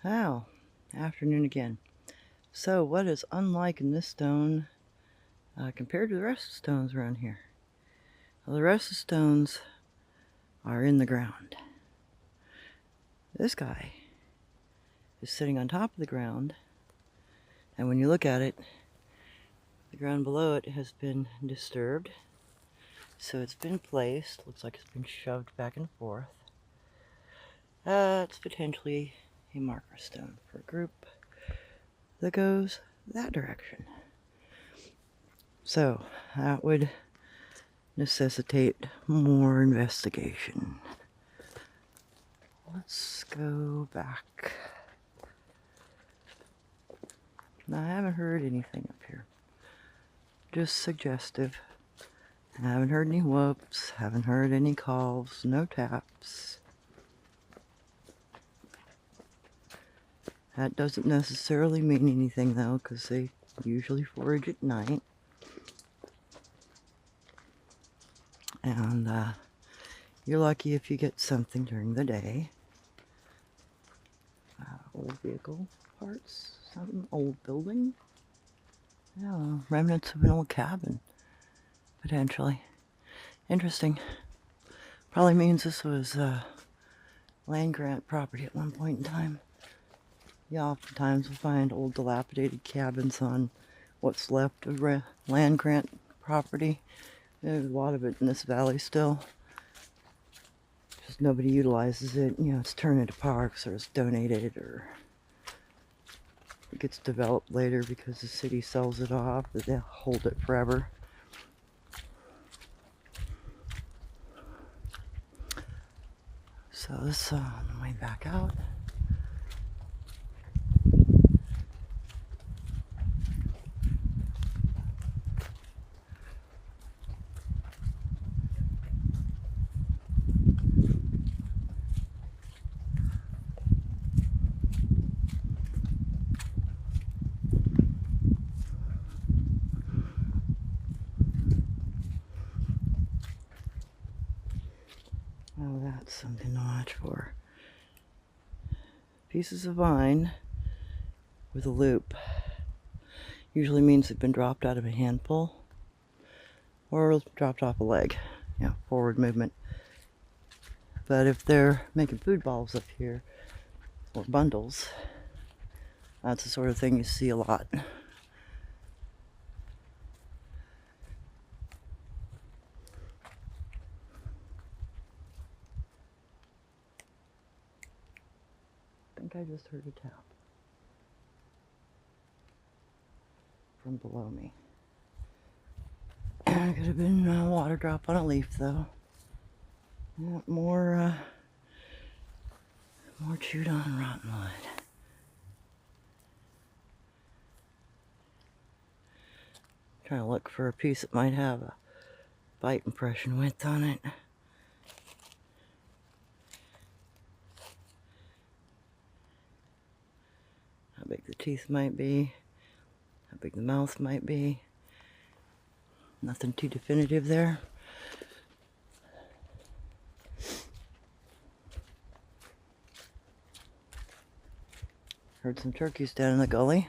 Oh, afternoon again. So, what is unlike in this stone compared to the rest of the stones around here? Well, the rest of the stones are in the ground. This guy is sitting on top of the ground, and when you look at it, the ground below it has been disturbed. So it's been placed, looks like it's been shoved back and forth. It's potentially a marker stone for a group that goes that direction. So that would necessitate more investigation. Let's go back. Now, I haven't heard anything up here. Just suggestive. I haven't heard any whoops, haven't heard any calls, no taps. That doesn't necessarily mean anything though, because they usually forage at night. And you're lucky if you get something during the day. Old vehicle parts, some old building. Yeah, remnants of an old cabin, potentially. Interesting. Probably means this was land grant property at one point in time. You oftentimes will find old dilapidated cabins on what's left of land grant property. There's a lot of it in this valley still. Just nobody utilizes it. You know, it's turned into parks or it's donated or it gets developed later because the city sells it off, but they'll hold it forever. So this is on the way back out. Oh, that's something to watch for. Pieces of vine with a loop usually means they've been dropped out of a handful or dropped off a leg. Yeah, forward movement. But if they're making food balls up here or bundles, that's the sort of thing you see a lot. I think I just heard a tap from below me. It could have been a water drop on a leaf, though. Yeah, more chewed on rotten wood. Trying to look for a piece that might have a bite impression width on it. How big the teeth might be, how big the mouth might be. Nothing too definitive there. Heard some turkeys down in the gully.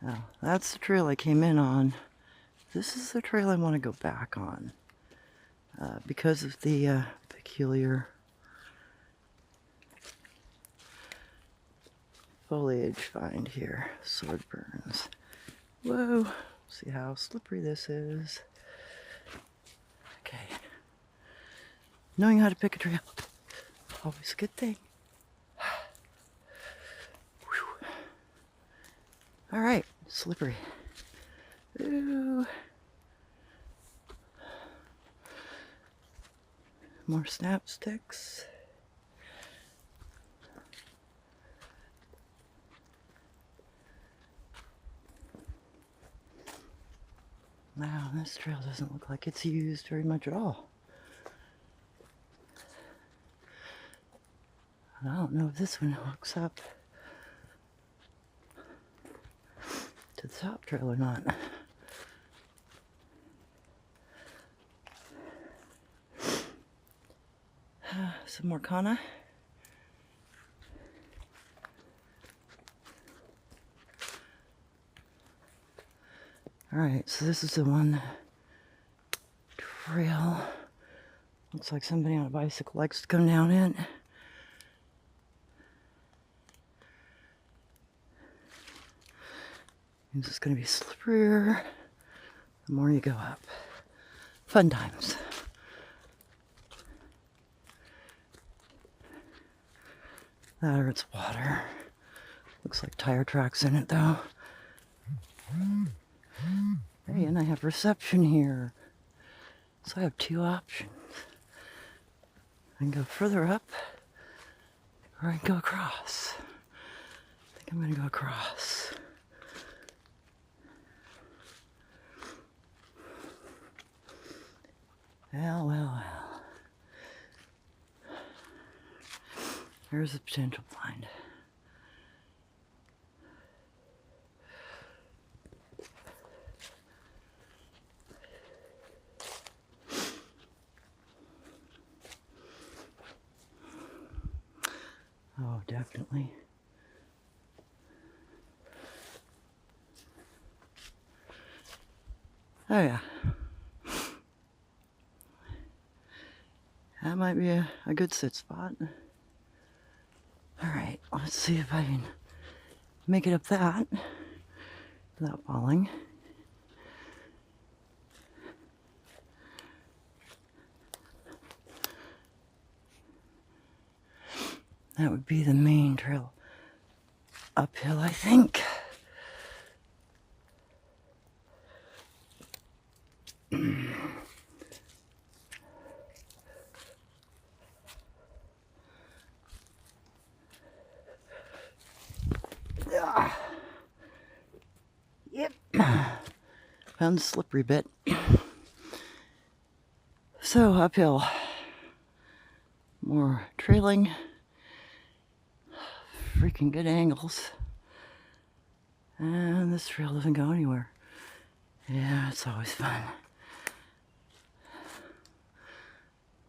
Oh, that's the trail I came in on. This is the trail I want to go back on because of the peculiar foliage find here. Sword burns. Whoa, see how slippery this is. Okay. Knowing how to pick a trail, always a good thing. All right, slippery. Ooh. More snap sticks. Wow, this trail doesn't look like it's used very much at all. And I don't know if this one hooks up to the top trail or not. Some more Kana. Alright, so this is the one trail. Looks like somebody on a bicycle likes to come down it. It's just going to be slipperier the more you go up. Fun times. That or it's water. Looks like tire tracks in it though. Hey, and I have reception here. So I have two options. I can go further up or I can go across. I think I'm going to go across. Well, well, well. There's a potential find. Oh, definitely. Oh, yeah. That might be a good sit spot. Alright, let's see if I can make it up that without falling. That would be the main trail uphill, I think. Yep. Found the slippery bit. So uphill. More trailing. Freaking good angles. And this trail doesn't go anywhere. Yeah, it's always fun.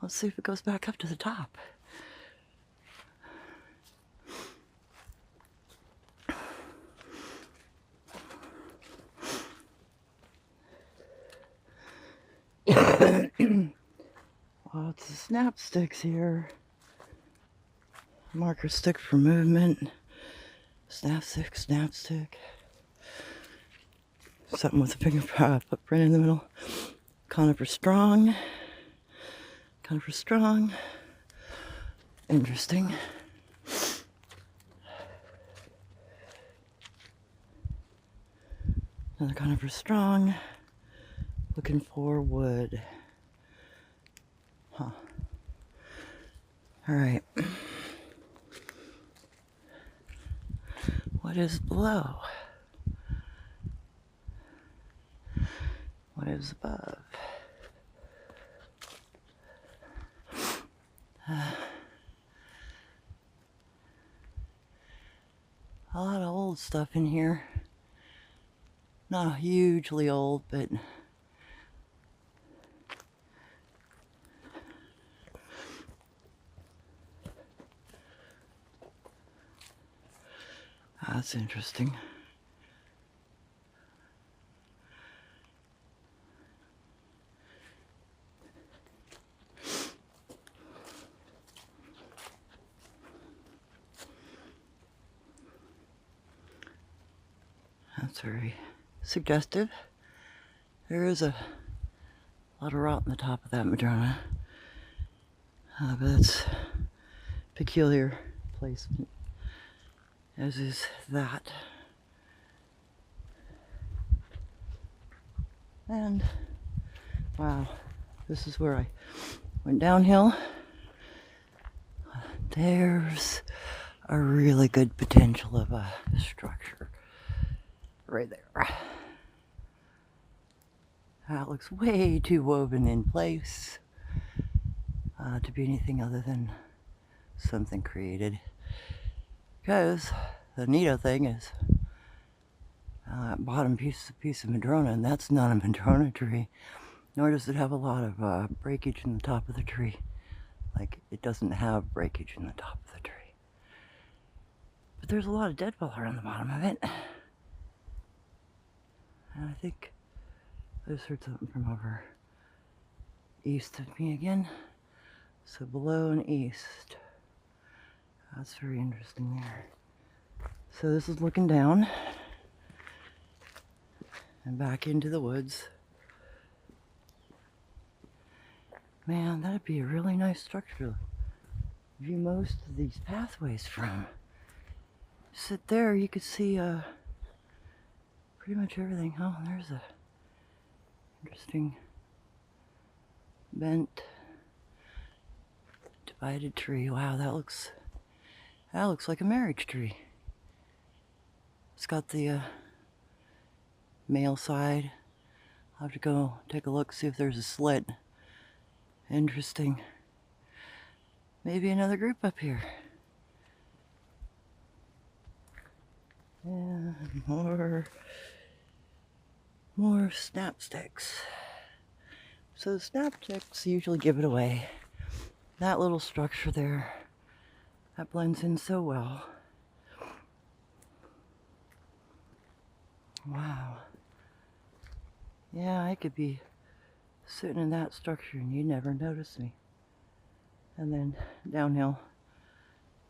Let's see if it goes back up to the top. Lots of snap sticks here. Marker stick for movement. Snap stick, snap stick. Something with a finger footprint in the middle. Kana for strong. Kana for strong. Interesting. Another Kana for strong. Looking for wood. Huh. Alright. What is below? What is above? A lot of old stuff in here. Not hugely old, but that's interesting. That's very suggestive. There is a lot of rot in the top of that Madrona. But that's peculiar placement, as is that. And wow, this is where I went downhill. There's a really good potential of a structure right there. That looks way too woven in place to be anything other than something created. Because the neato thing is that bottom piece of Madrona, and that's not a Madrona tree, nor does it have a lot of breakage in the top of the tree. Like, it doesn't have breakage in the top of the tree. But there's a lot of deadfall around the bottom of it. And I think I just heard something from over east of me again. So below and east. That's very interesting there. So this is looking down and back into the woods. Man, that'd be a really nice structure to view most of these pathways from. Sit there, you could see pretty much everything. Oh, there's a interesting bent divided tree. Wow, that looks like a marriage tree. It's got the male side. I'll have to go take a look, see if there's a slit. Interesting. Maybe another group up here. Yeah, more snap sticks. So the snap sticks usually give it away. That little structure there, that blends in so well. Wow. Yeah, I could be sitting in that structure and you'd never notice me. And then downhill,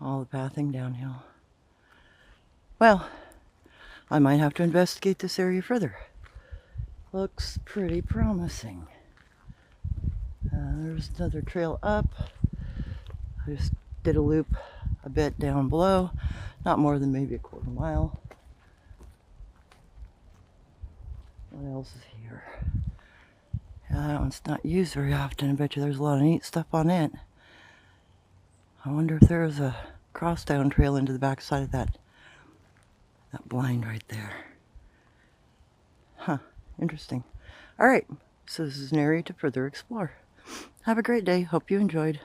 all the pathing downhill. Well, I might have to investigate this area further. Looks pretty promising. There's another trail up. I just did a loop a bit down below, not more than maybe a quarter mile. What else is here? Yeah, that one's not used very often. I bet you there's a lot of neat stuff on it. I wonder if there's a cross-down trail into the backside of that blind right there. Huh, interesting. All right, so this is an area to further explore. Have a great day. Hope you enjoyed.